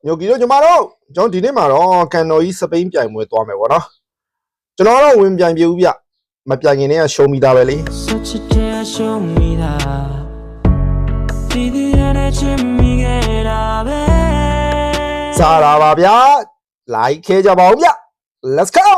ညိုကီတို့ညီမတို့ကျွန်တော်ဒီနေ့မှာတော့ကန်တော်ကြီးစပိန်ပြိုင်ပွဲသွားမယ်ပေါ့နော်ကျွန်တော်တော့ဝင်ပြိုင်ပြဦးဗျမပြိုင်ခင်တည်းကရှုံးမိတာပဲလေစားလာပါဗျာလိုက်ခဲကြပါဦးဗျ let's go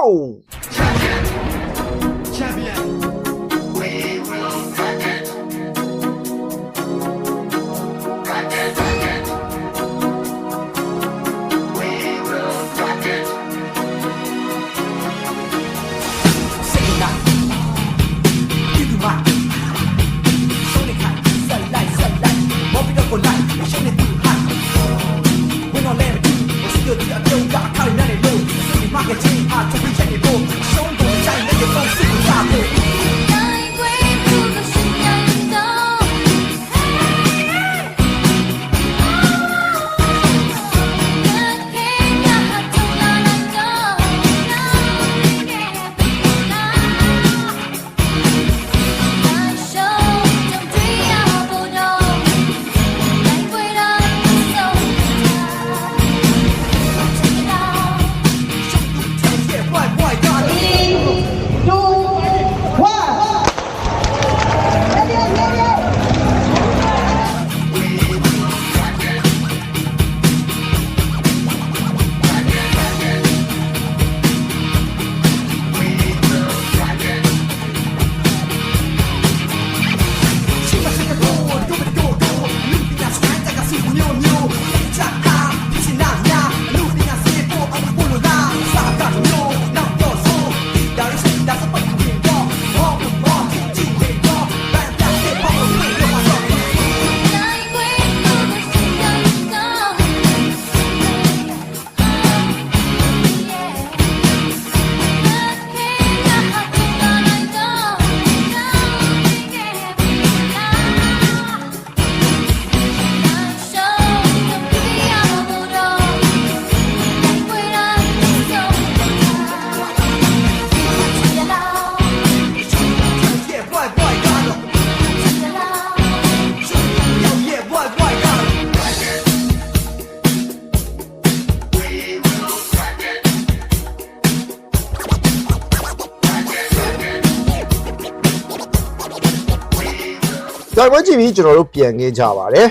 ဒါပဲကြည့်ပြီးကျွန်တော်တို့ပြန်ခဲ့ကြပါတယ်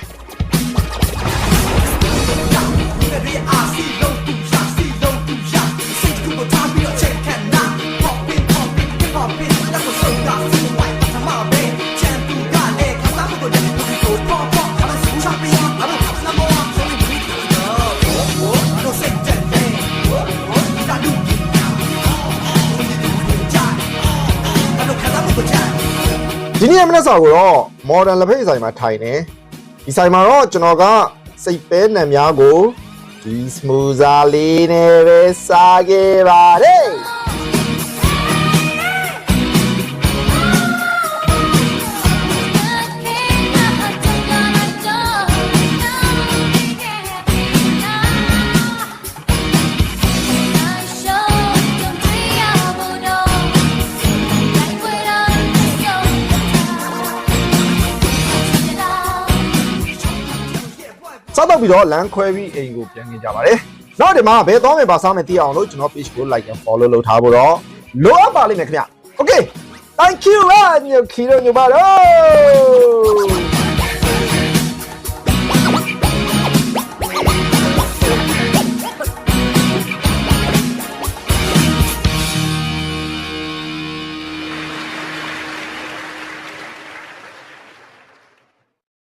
ဒီနေ့မနက်စာကိုတော့ modern လက်ဖက်ဆိုင်မှာထိုင်နေဒီဆိုင်မှာတော့ကျွန်တော်ကစိတ်ပဲနံများကိုဒီ smoothie လေးနဲ့ပဲစားခဲ့ပါတယ်စားတော့ပြီးတော့လမ်းခွဲပြီးအိမ်ကိုပြန်နေကြပါတယ်။နောက်ဒီမှာဘယ်သွားမယ်ပါစားမယ်သိအောင်လို့ကျွန်တော် page ကို like and follow လုပ်ထားဖို့တော့လိုအပ်ပါလိမ့်မယ်ခင်ဗျ။ Okay. Thank you ညိုကီတို့ညိုပါတော့